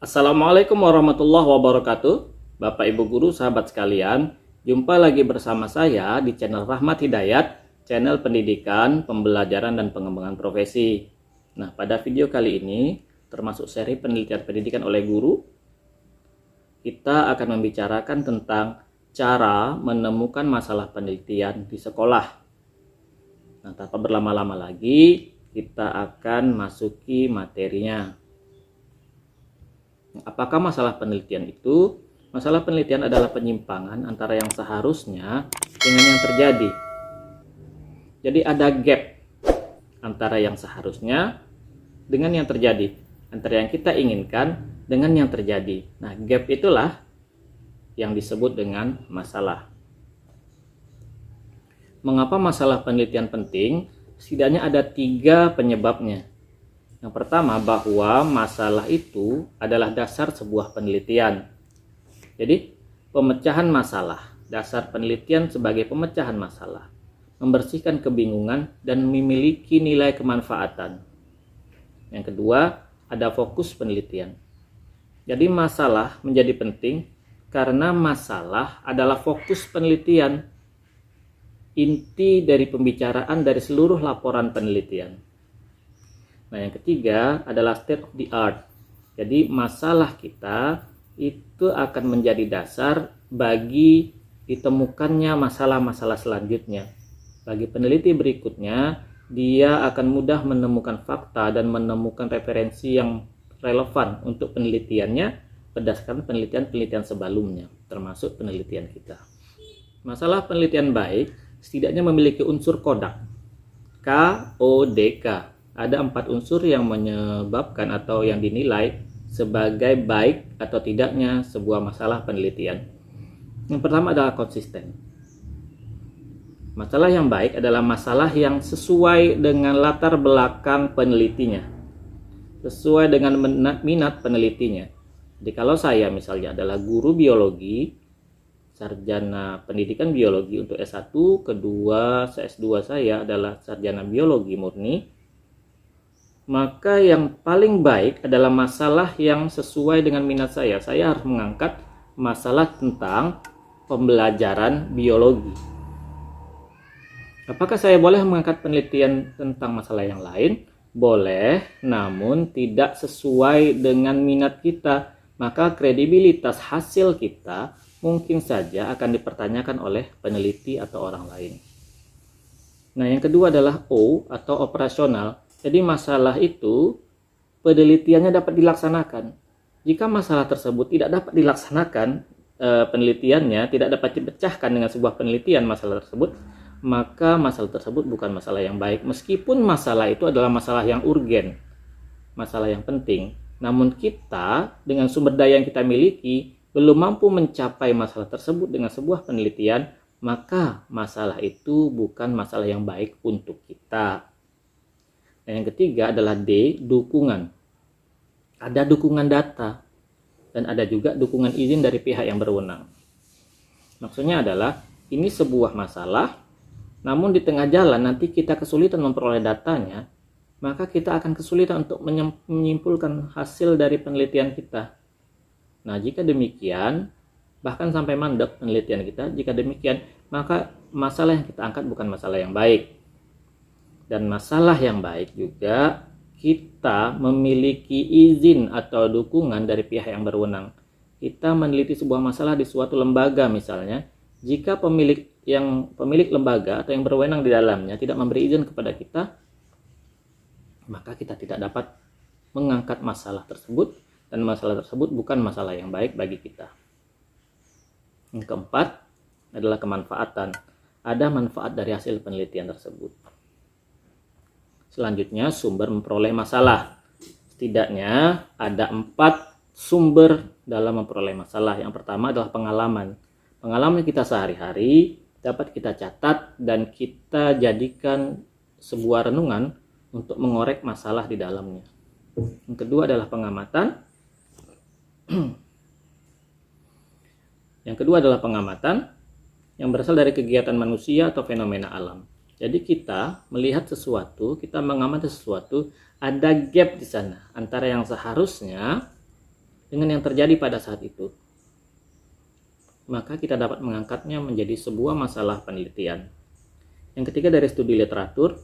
Assalamualaikum warahmatullahi wabarakatuh. Bapak Ibu Guru, sahabat sekalian, jumpa lagi bersama saya di channel Rahmat Hidayat, channel pendidikan, pembelajaran dan pengembangan profesi. Nah, pada video kali ini, termasuk seri penelitian pendidikan oleh guru, kita akan membicarakan tentang cara menemukan masalah penelitian di sekolah. Nah, tanpa berlama-lama lagi, kita akan masuki materinya. Apakah masalah penelitian itu? Masalah penelitian adalah penyimpangan antara yang seharusnya dengan yang terjadi. Jadi ada gap antara yang seharusnya dengan yang terjadi, antara yang kita inginkan dengan yang terjadi. Nah, gap itulah yang disebut dengan masalah. Mengapa masalah penelitian penting? Setidaknya ada 3 penyebabnya. Yang pertama, bahwa masalah itu adalah dasar sebuah penelitian. Jadi, pemecahan masalah, dasar penelitian sebagai pemecahan masalah, membersihkan kebingungan dan memiliki nilai kemanfaatan. Yang kedua, ada fokus penelitian. Jadi, masalah menjadi penting karena masalah adalah fokus penelitian, inti dari pembicaraan dari seluruh laporan penelitian. Nah, yang ketiga adalah state of the art. Jadi masalah kita itu akan menjadi dasar bagi ditemukannya masalah-masalah selanjutnya. Bagi peneliti berikutnya, dia akan mudah menemukan fakta dan menemukan referensi yang relevan untuk penelitiannya berdasarkan penelitian-penelitian sebelumnya, termasuk penelitian kita. Masalah penelitian baik setidaknya memiliki unsur kodak, KODK. Ada 4 unsur yang menyebabkan atau yang dinilai sebagai baik atau tidaknya sebuah masalah penelitian. Yang pertama adalah konsisten. Masalah yang baik adalah masalah yang sesuai dengan latar belakang penelitinya, sesuai dengan minat penelitinya. Jadi kalau saya misalnya adalah guru biologi, sarjana pendidikan biologi untuk S1, kedua S2 saya adalah sarjana biologi murni, maka yang paling baik adalah masalah yang sesuai dengan minat saya. Saya harus mengangkat masalah tentang pembelajaran biologi. Apakah saya boleh mengangkat penelitian tentang masalah yang lain? Boleh, namun tidak sesuai dengan minat kita. Maka kredibilitas hasil kita mungkin saja akan dipertanyakan oleh peneliti atau orang lain. Nah, yang kedua adalah O atau operasional. Jadi masalah itu penelitiannya dapat dilaksanakan. Jika masalah tersebut tidak dapat dilaksanakan, penelitiannya tidak dapat dipecahkan dengan sebuah penelitian masalah tersebut, maka masalah tersebut bukan masalah yang baik. Meskipun masalah itu adalah masalah yang urgen, masalah yang penting, namun kita dengan sumber daya yang kita miliki belum mampu mencapai masalah tersebut dengan sebuah penelitian, maka masalah itu bukan masalah yang baik untuk kita. Dan yang ketiga adalah D, dukungan. Ada dukungan data dan ada juga dukungan izin dari pihak yang berwenang. Maksudnya adalah ini sebuah masalah, namun di tengah jalan nanti kita kesulitan memperoleh datanya, maka kita akan kesulitan untuk menyimpulkan hasil dari penelitian kita. Nah, jika demikian, bahkan sampai mandek penelitian kita, jika demikian, maka masalah yang kita angkat bukan masalah yang baik. Dan masalah yang baik juga kita memiliki izin atau dukungan dari pihak yang berwenang. Kita meneliti sebuah masalah di suatu lembaga misalnya, jika pemilik lembaga atau yang berwenang di dalamnya tidak memberi izin kepada kita, maka kita tidak dapat mengangkat masalah tersebut, dan masalah tersebut bukan masalah yang baik bagi kita. Yang keempat adalah kemanfaatan. Ada manfaat dari hasil penelitian tersebut. Selanjutnya, sumber memperoleh masalah. Setidaknya ada 4 sumber dalam memperoleh masalah. Yang pertama adalah pengalaman. Pengalaman kita sehari-hari dapat kita catat dan kita jadikan sebuah renungan untuk mengorek masalah di dalamnya. Yang kedua adalah pengamatan. Yang kedua adalah pengamatan yang berasal dari kegiatan manusia atau fenomena alam. Jadi kita melihat sesuatu, kita mengamati sesuatu, ada gap di sana antara yang seharusnya dengan yang terjadi pada saat itu, maka kita dapat mengangkatnya menjadi sebuah masalah penelitian. Yang ketiga, dari studi literatur,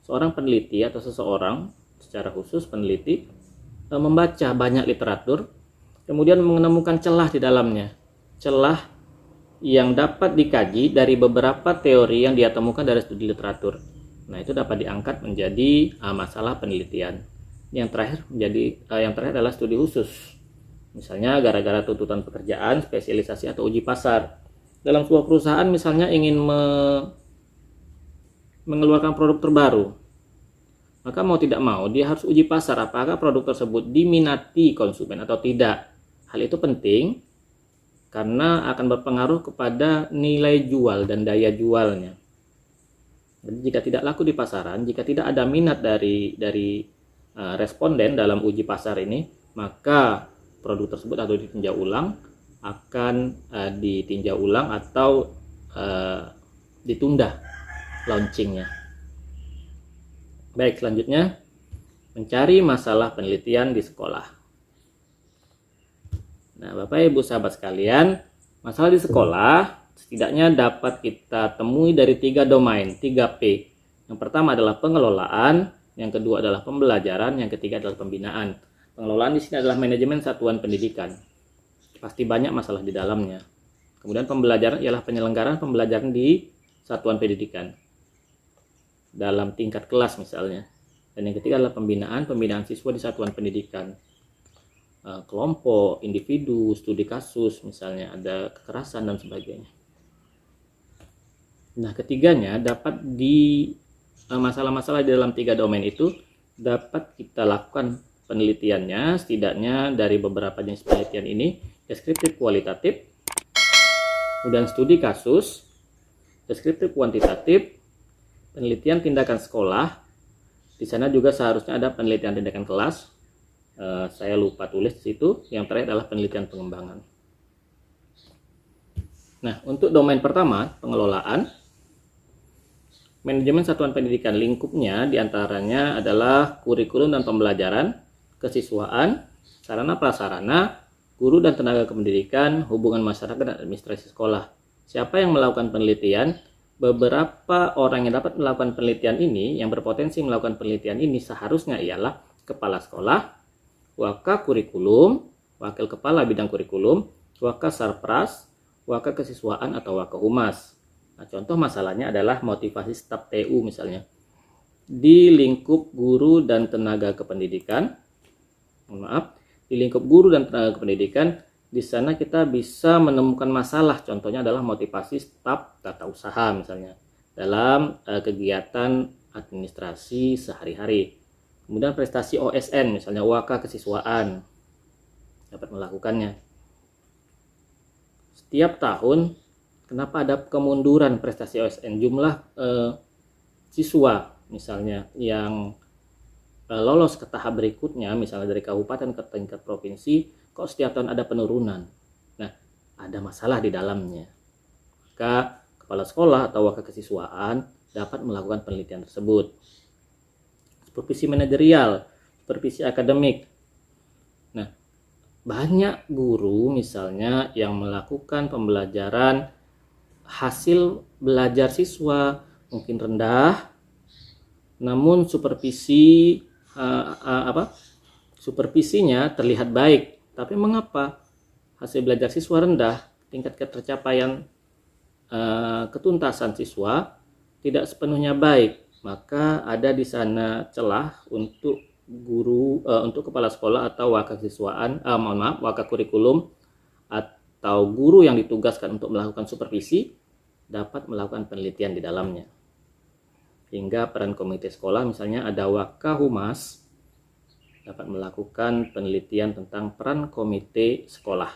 seorang peneliti atau seseorang secara khusus peneliti membaca banyak literatur, kemudian menemukan celah di dalamnya, celah yang dapat dikaji dari beberapa teori yang dia temukan dari studi literatur. Nah, itu dapat diangkat menjadi masalah penelitian. Yang terakhir adalah studi khusus. Misalnya gara-gara tuntutan pekerjaan, spesialisasi atau uji pasar. Dalam sebuah perusahaan misalnya ingin mengeluarkan produk terbaru, maka mau tidak mau dia harus uji pasar apakah produk tersebut diminati konsumen atau tidak. Hal itu penting karena akan berpengaruh kepada nilai jual dan daya jualnya. Jadi jika tidak laku di pasaran, jika tidak ada minat dari responden dalam uji pasar ini, maka produk tersebut atau ditinjau ulang atau ditunda launchingnya. Baik, selanjutnya mencari masalah penelitian di sekolah. Nah, Bapak Ibu sahabat sekalian, masalah di sekolah setidaknya dapat kita temui dari 3 domain, 3P. Yang pertama adalah pengelolaan, yang kedua adalah pembelajaran, yang ketiga adalah pembinaan. Pengelolaan di sini adalah manajemen satuan pendidikan. Pasti banyak masalah di dalamnya. Kemudian pembelajaran ialah penyelenggaraan pembelajaran di satuan pendidikan dalam tingkat kelas misalnya. Dan yang ketiga adalah pembinaan siswa di satuan pendidikan, kelompok, individu, studi kasus, misalnya ada kekerasan dan sebagainya. Nah, ketiganya dapat masalah-masalah di dalam 3 domain itu dapat kita lakukan penelitiannya setidaknya dari beberapa jenis penelitian ini: deskriptif kualitatif, kemudian studi kasus, deskriptif kuantitatif, penelitian tindakan sekolah. Di sana juga seharusnya ada penelitian tindakan kelas. Saya lupa tulis di situ. Yang terakhir adalah penelitian pengembangan. Nah, untuk domain pertama, pengelolaan, manajemen satuan pendidikan, lingkupnya diantaranya adalah kurikulum dan pembelajaran, kesiswaan, sarana prasarana, guru dan tenaga kependidikan, hubungan masyarakat dan administrasi sekolah. Siapa yang melakukan penelitian? Beberapa orang yang dapat melakukan penelitian ini, yang berpotensi melakukan penelitian ini seharusnya ialah kepala sekolah, waka kurikulum, wakil kepala bidang kurikulum, waka sarpras, waka kesiswaan atau waka humas. Nah, contoh masalahnya adalah motivasi staf TU misalnya. Di lingkup guru dan tenaga kependidikan, di lingkup guru dan tenaga kependidikan, di sana kita bisa menemukan masalah. Contohnya adalah motivasi staf tata usaha misalnya dalam kegiatan administrasi sehari-hari. Kemudian prestasi OSN misalnya waka kesiswaan dapat melakukannya. Setiap tahun kenapa ada kemunduran prestasi OSN? Jumlah siswa misalnya yang lolos ke tahap berikutnya misalnya dari kabupaten ke tingkat provinsi, kok setiap tahun ada penurunan. Nah, ada masalah di dalamnya. Maka kepala sekolah atau wakil kesiswaan dapat melakukan penelitian tersebut. Supervisi manajerial, supervisi akademik. Nah, banyak guru misalnya yang melakukan pembelajaran, hasil belajar siswa mungkin rendah, namun supervisinya terlihat baik. Tapi mengapa hasil belajar siswa rendah, tingkat ketercapaian ketuntasan siswa tidak sepenuhnya baik? Maka ada di sana celah untuk guru, untuk kepala sekolah atau waka kurikulum atau guru yang ditugaskan untuk melakukan supervisi dapat melakukan penelitian di dalamnya. Hingga peran komite sekolah, misalnya ada waka humas, dapat melakukan penelitian tentang peran komite sekolah.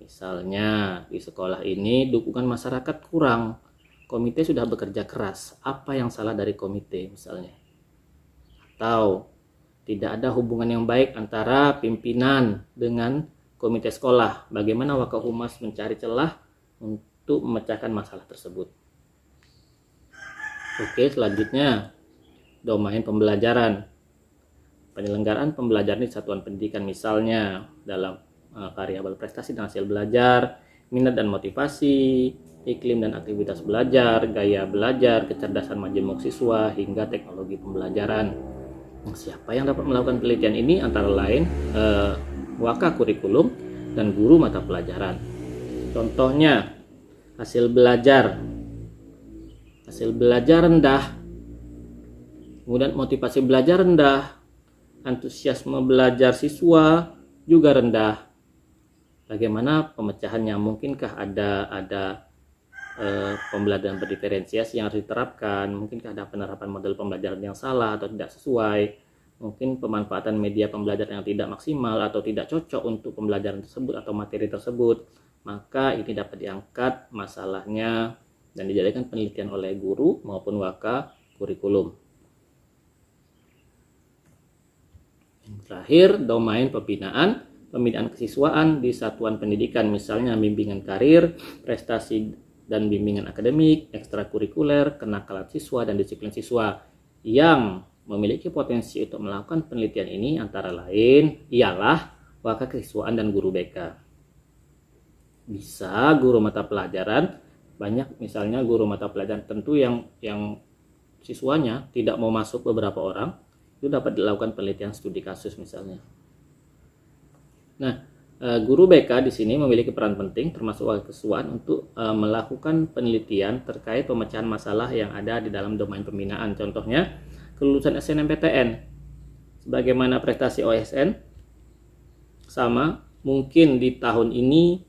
Misalnya di sekolah ini dukungan masyarakat kurang, komite sudah bekerja keras, apa yang salah dari komite misalnya? Atau tidak ada hubungan yang baik antara pimpinan dengan komite sekolah, bagaimana waka humas mencari celah untuk memecahkan masalah tersebut. Oke, selanjutnya domain pembelajaran. penyelenggaraan pembelajaran di satuan pendidikan, misalnya dalam variabel prestasi dan hasil belajar, minat dan motivasi, iklim dan aktivitas belajar, gaya belajar, kecerdasan majemuk siswa, hingga teknologi pembelajaran. Siapa yang dapat melakukan penelitian ini? Antara lain waka kurikulum dan guru mata pelajaran. Contohnya, hasil belajar rendah, kemudian motivasi belajar rendah, antusiasme belajar siswa juga rendah. Bagaimana pemecahannya? Mungkinkah ada pembelajaran berdiferensiasi yang harus diterapkan? Mungkinkah ada penerapan model pembelajaran yang salah atau tidak sesuai? Mungkin pemanfaatan media pembelajaran yang tidak maksimal atau tidak cocok untuk pembelajaran tersebut atau materi tersebut. Maka ini dapat diangkat masalahnya dan dijadikan penelitian oleh guru maupun waka kurikulum. Terakhir, domain pembinaan kesiswaan di satuan pendidikan, misalnya bimbingan karir, prestasi dan bimbingan akademik, ekstrakurikuler, kenakalan siswa dan disiplin siswa. Yang memiliki potensi untuk melakukan penelitian ini antara lain ialah waka kesiswaan dan guru BK. Bisa guru mata pelajaran, banyak misalnya guru mata pelajaran tentu yang siswanya tidak mau masuk beberapa orang, itu dapat dilakukan penelitian studi kasus misalnya. Nah, guru BK di sini memiliki peran penting termasuk waka kesiswaan untuk melakukan penelitian terkait pemecahan masalah yang ada di dalam domain pembinaan. Contohnya, kelulusan SNMPTN. Sebagaimana prestasi OSN, sama, mungkin di tahun ini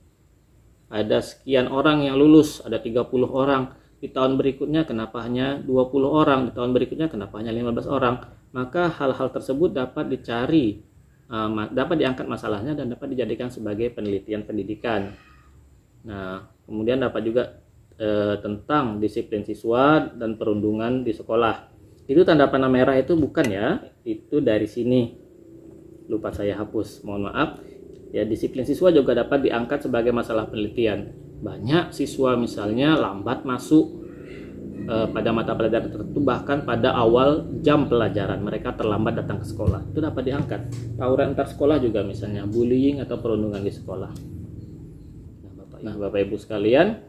ada sekian orang yang lulus, ada 30 orang. Di tahun berikutnya kenapa hanya 20 orang, di tahun berikutnya kenapa hanya 15 orang. Maka hal-hal tersebut dapat dicari, dapat diangkat masalahnya dan dapat dijadikan sebagai penelitian pendidikan. Nah, kemudian dapat juga tentang disiplin siswa dan perundungan di sekolah. Itu tanda panah merah itu bukan ya, itu dari sini. Lupa saya hapus, mohon maaf. Ya, disiplin siswa juga dapat diangkat sebagai masalah penelitian. Banyak siswa misalnya lambat masuk pada mata pelajaran tertentu, bahkan pada awal jam pelajaran mereka terlambat datang ke sekolah. Itu dapat diangkat. Tawuran antar sekolah juga misalnya, bullying atau perundungan di sekolah. Nah, Bapak Ibu sekalian,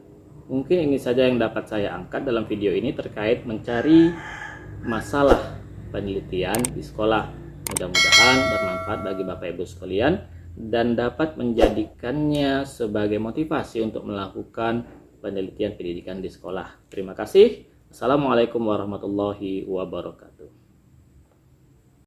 mungkin ini saja yang dapat saya angkat dalam video ini terkait mencari masalah penelitian di sekolah. Mudah-mudahan bermanfaat bagi Bapak Ibu sekalian dan dapat menjadikannya sebagai motivasi untuk melakukan penelitian pendidikan di sekolah. Terima kasih. Assalamualaikum warahmatullahi wabarakatuh.